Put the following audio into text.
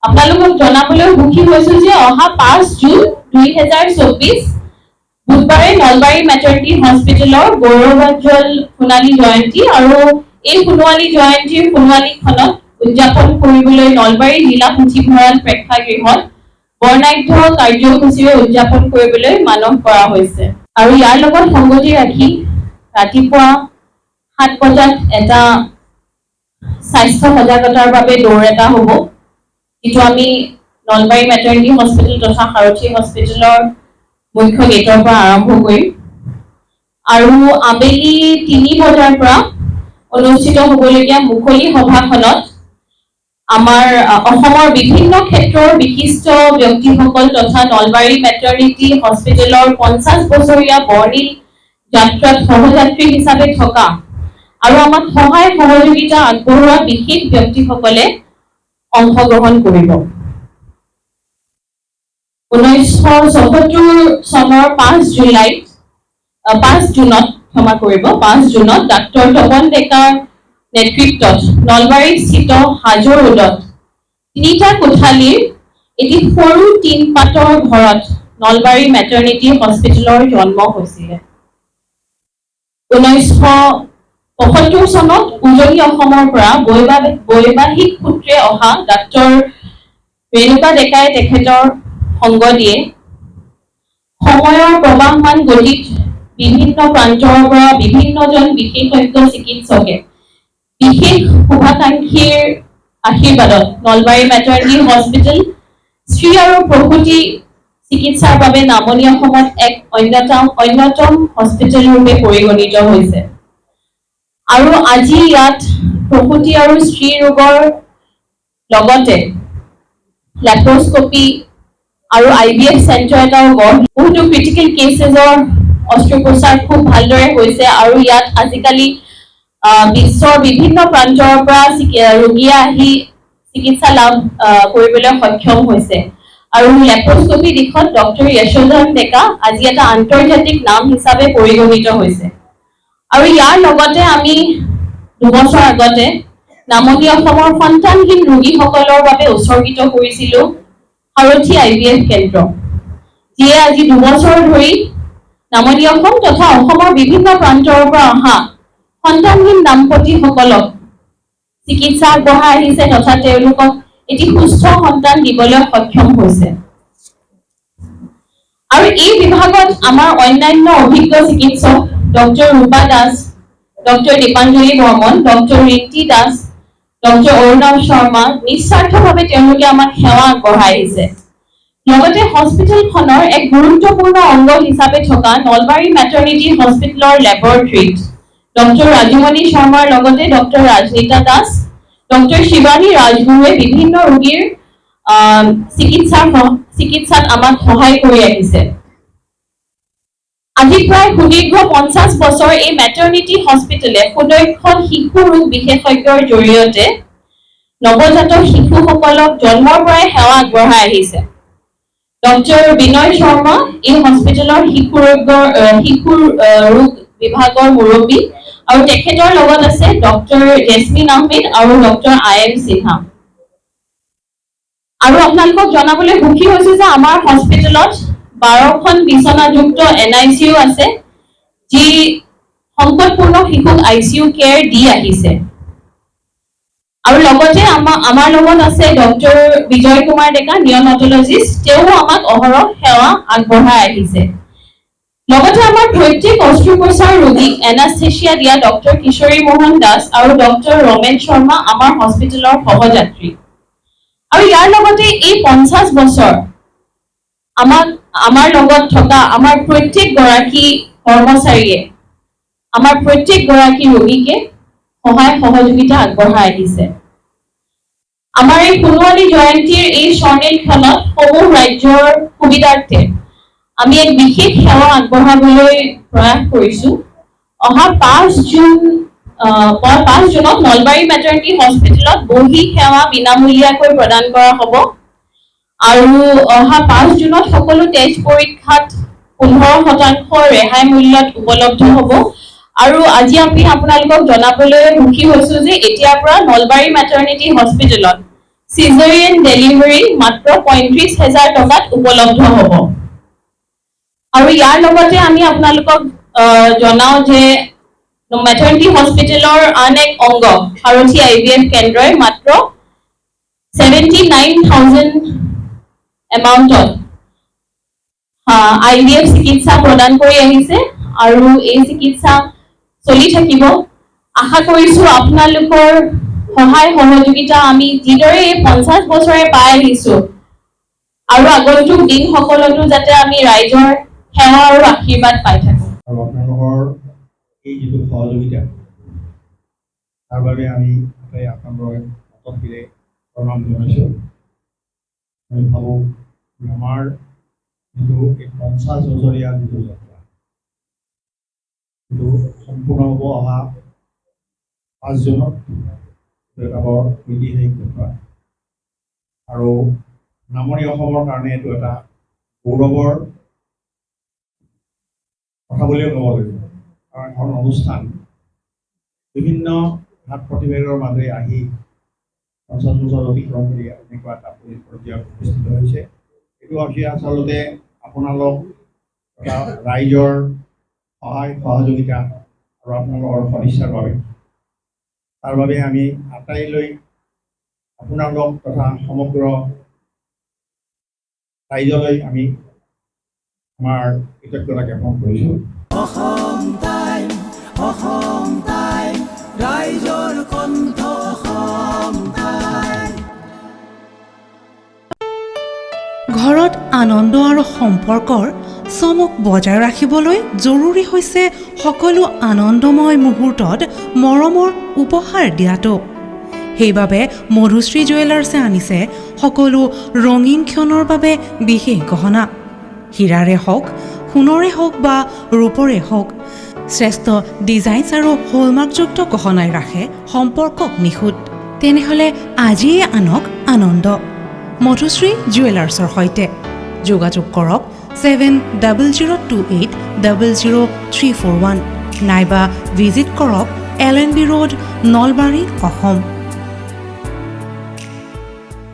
আপোনালোকক জনাবলৈ সুখী হৈছো যে অহা 5 জুন 2024 বুধবাৰে নলবাৰী মেটাৰ্নিটি হস্পিটেলৰ গৌৰৱোজ্জ্বল সোণালী জয়ন্তী আৰু এই সোণোৱালী জয়ন্তীৰ সোণোৱালীখনক উদযাপন কৰিবলৈ নলবাৰী জিলা পুথিভঁৰাল প্ৰেক্ষাগৃহত বৰ্ণাঢ্য কাৰ্যসূচীৰে উদযাপন কৰিবলৈ মানস কৰা হৈছে। আৰু ইয়াৰ লগত সংগতি ৰাখি ৰাতিপুৱা 7 বজাত এটা স্বাস্থ্য সজাগতাৰ বাবে দৌৰ এটা হ'ব, যিটো আমি নলবাৰী মেটাৰ্নিটি হস্পিটেল তথা সাৰথী হস্পিটেলৰ মুখ্য গেটৰ পৰা আৰম্ভ কৰিম আৰু আবেলি 3 বজাৰ পৰা অনুষ্ঠিত হ'বলগীয়া মুকলি সভাখনত আমাৰ অসমৰ বিভিন্ন ক্ষেত্ৰৰ বিশিষ্ট ব্যক্তিসকল তথা নলবাৰী মেটাৰ্নিটি হস্পিটেলৰ 50 বছৰীয়া বৰ্ণিল যাত্ৰাত সহযাত্ৰী হিচাপে থকা আৰু আমাক সহায় সহযোগিতা আগবঢ়োৱা বিশেষ ব্যক্তিসকলে অংশগ্ৰহণ কৰিব। 1974 চনৰ 5 জুনত ডাক্তৰ তপন ডেকাৰ নেতৃত্বত নলবাৰীস্থিত হাজো ৰোডত 3টা কোঠালীৰ এটি সৰু টিনপাতৰ ঘৰত নলবাৰী মেটাৰ্নিটি হস্পিটেলৰ জন্ম হৈছিল। 1975 চনত উজনি অসমৰ পৰা বৈবাহিক সূত্ৰে অহা ডাক্তৰ ৰেণুকা ডেকাই তেখেতৰ সংগ দিয়ে। সময়ৰ প্ৰবাহমান গতিত বিভিন্ন প্ৰান্তৰ পৰা বিভিন্নজন বিশেষজ্ঞ চিকিৎসকে বিশেষ শুভাকাংক্ষীৰ আশীৰ্বাদত নলবাৰী মেটাৰ্নিটি হস্পিটেল স্ত্ৰী আৰু প্ৰসূতি চিকিৎসাৰ বাবে নামনি অসমত এক অন্যতম হস্পিটেল ৰূপে পৰিগণিত হৈছে। আৰু আজি ইয়াত প্ৰসূতি আৰু স্ত্ৰী ৰোগৰ লগতে লেপ্ৰস্কপি আৰু IVF চেণ্টাৰ এটাও বহুতো ক্ৰিটিকেল কেছেছৰ অস্ত্ৰোপচাৰ খুব ভালদৰে হৈছে আৰু ইয়াত আজিকালি বিশ্বৰ বিভিন্ন প্ৰান্তৰ পৰা ৰোগীয়ে আহি চিকিৎসা লাভ কৰিবলৈ সক্ষম হৈছে। আৰু লেপ্ৰস্কপি দিশত ডক্টৰ য়শোধন ডেকা আজি এটা আন্তৰ্জাতিক নাম হিচাপে পৰিগণিত হৈছে। আৰু ইয়াৰ লগতে আমি 2 বছৰ আগতে নামনি অসমৰ সন্তানহীন ৰোগীসকলৰ বাবে উৎসৰ্গিত কৰিছিলোঁ সাৰথী IVF কেন্দ্ৰ, যিয়ে আজি 2 বছৰ ধৰি নামনি অসম তথা অসমৰ বিভিন্ন প্ৰান্তৰ পৰা অহা সন্তানহীন দাম্পতীসকলক চিকিৎসা আগবঢ়াই আহিছে তথা তেওঁলোকক এটি সুস্থ সন্তান দিবলৈ সক্ষম হৈছে। আৰু এই বিভাগত আমাৰ অন্যান্য অভিজ্ঞ চিকিৎসক ডক্টৰ ৰূপা দাস, ডক্টৰ দীপাঞ্জলি বৰ্মন, ডক্টৰ ৰীতি দাস, ডক্টৰ অৰুণাভ শৰ্মা নিস্বাৰ্থভাৱে তেওঁলোকে আমাক সেৱা আগবঢ়াই আহিছে। লগতে হস্পিটেলখনৰ এক গুৰুত্বপূৰ্ণ অংগ হিচাপে থকা নলবাৰী মেটাৰ্নিটি হস্পিটেলৰ লেবৰেটৰীত ডক্টৰ ৰাজুমণি শৰ্মাৰ লগতে ডক্টৰ ৰাজনীতা দাস, ডক্টৰ শিৱানী ৰাজগুৰুৱে বিভিন্ন ৰোগীৰ চিকিৎসাত আমাক সহায় কৰি আহিছে। আজি প্ৰায় সুদীৰ্ঘ 50 বছৰ এই মেটাৰ্নিটি হস্পিটেলে সুদক্ষ শিশু ৰোগ বিশেষজ্ঞৰ জৰিয়তে নৱজাতক শিশুসকলক জন্মৰ পৰাই সেৱা আগবঢ়াই আহিছে। ডক্টৰ বিনয় শৰ্মা এই হস্পিটেলৰ শিশু ৰোগ বিভাগৰ মুৰব্বী আৰু তেখেতৰ লগত আছে ডক্টৰ জেছমিন আহমেদ আৰু ডক্টৰ IM সিনহা। আৰু আপোনালোকক জনাবলৈ সুখী হৈছো যে আমাৰ হস্পিটেলত 12খন বিচনাযুক্ত NICU আছে, যি সংকটপূৰ্ণ শিশুক ICU কেয়াৰ দি আহিছে। আৰু লগতে আমাৰ লগত আছে ডক্টৰ বিজয় কুমাৰ ডেকা নিঅনটলজিষ্ট, তেওঁ আমাক অহৰহ সেৱা আগবঢ়াই আহিছে। লগতে আমাৰ প্ৰত্যেক অস্ত্ৰোপচাৰ ৰোগীক এনাস্থেচিয়া দিয়া ডক্টৰ কিশোৰী মোহন দাস আৰু ডক্টৰ ৰমেন শৰ্মা আমাৰ হস্পিটেলৰ সহযাত্ৰী। আৰু ইয়াৰ লগতে এই 50 বছৰ আমাৰ লগত থকা আমাৰ প্ৰত্যেকগৰাকী কৰ্মচাৰীয়ে আমাৰ প্ৰত্যেকগৰাকী ৰোগীকে সহায় সহযোগিতা আগবঢ়াই আহিছে। আমাৰ এই সোণোৱালী জয়ন্তীৰ এই স্বৰ্ণিল ক্ষণত সমূহ ৰাজ্যৰ সুবিধাৰ্থে আমি এক বিশেষ সেৱা আগবঢ়াবলৈ প্ৰয়াস কৰিছো। অহা 5 জুনত নলবাৰী মেটাৰ্নিটি হস্পিটেলত বহি সেৱা বিনামূলীয়াকৈ প্ৰদান কৰা হ'ব আৰু অহা 5 জুনত সকলো তেজ পৰীক্ষাত 15% ৰেহাই মূল্যত উপলব্ধ হ'ব। আৰু আজি আমি আপোনালোকক জনাবলৈ সুখী হৈছো যে এতিয়াৰ পৰা নলবাৰী মেটাৰ্নিটি হস্পিটেলত সিজাৰিয়ান ডেলিভাৰী মাত্ৰ ৩৫,০০০ টকাত উপলব্ধ হ'ব। আৰু ইয়াৰ লগতে আমি আপোনালোকক জনাও যে মেটাৰ্নিটি হস্পিটেলৰ আন এক অংগ সাৰথি IVF কেন্দ্ৰই মাত্ৰ 79,000 এমাউণ্টত IVF চিকিৎসা প্ৰদান কৰি আহিছে আৰু এই চিকিৎসা চলি থাকিব। আশা কৰিছো আপোনালোকৰ সহায় সহযোগিতা আমি যিদৰে 50 বছৰে পাই আহিছো আৰু আগন্তুক দিনসকলতো যাতে আমি ৰাইজৰ সেৱা আৰু আশীৰ্বাদ পাই থাকো। আৰু আপোনালোকৰ এই যিটো সহযোগিতা তাৰ বাবে আমি আপোনালোকৰ মতশিৰে প্ৰণাম জনাইছোঁ। আমি ভাবোঁ আমাৰ যিটো এই 50 বছৰীয়া যিটো যাত্ৰা সেইটো সম্পূৰ্ণ হ'ব অহা 5 জুনত। এটা বৰ ঐতিহাসিক কথা আৰু নামনি অসমৰ কাৰণে এইটো এটা গৌৰৱৰ কথা বুলিও ক'ব লাগিব। কাৰণ এখন অনুষ্ঠান বিভিন্ন ঘাট প্ৰতিভেদৰ মাজেৰে আহি 50 বছৰ অতিক্ৰম কৰি এনেকুৱা এটা পৰ্যায়ত উপস্থিত হৈছে। এইটো আচলতে আপোনালোক তথা ৰাইজৰ সহায় সহযোগিতা আৰু আপোনালোকৰ সদিচ্ছাৰ বাবে। তাৰ বাবে আমি আটাইলৈ আপোনালোক তথা সমগ্ৰ ৰাইজলৈ আমি আমাৰ কৃতজ্ঞতা জ্ঞাপন কৰিছোঁ। ঘৰত আনন্দ আৰু সম্পৰ্কৰ চমক বজাই ৰাখিবলৈ জৰুৰী হৈছে সকলো আনন্দময় মুহূৰ্তত মৰমৰ উপহাৰ দিয়াটো। সেইবাবে মধুশ্ৰী জুৱেলাৰ্ছে আনিছে সকলো ৰঙীন ক্ষণৰ বাবে বিশেষ গহনা। হীৰাৰে হওক, সোণৰে হওক বা ৰূপৰে হওক, শ্ৰেষ্ঠ ডিজাইনছ আৰু হলমাৰ্কযুক্ত গহনাই ৰাখে সম্পৰ্কক নিখুঁত। তেনেহ'লে আজিয়ে আনক আনন্দ মধুশ্ৰী জুৱেলাৰ্ছৰ সৈতে। যোগাযোগ কৰক 7028000341 নাইবা ভিজিট কৰক LNB ৰোড, নলবাৰী, অসম।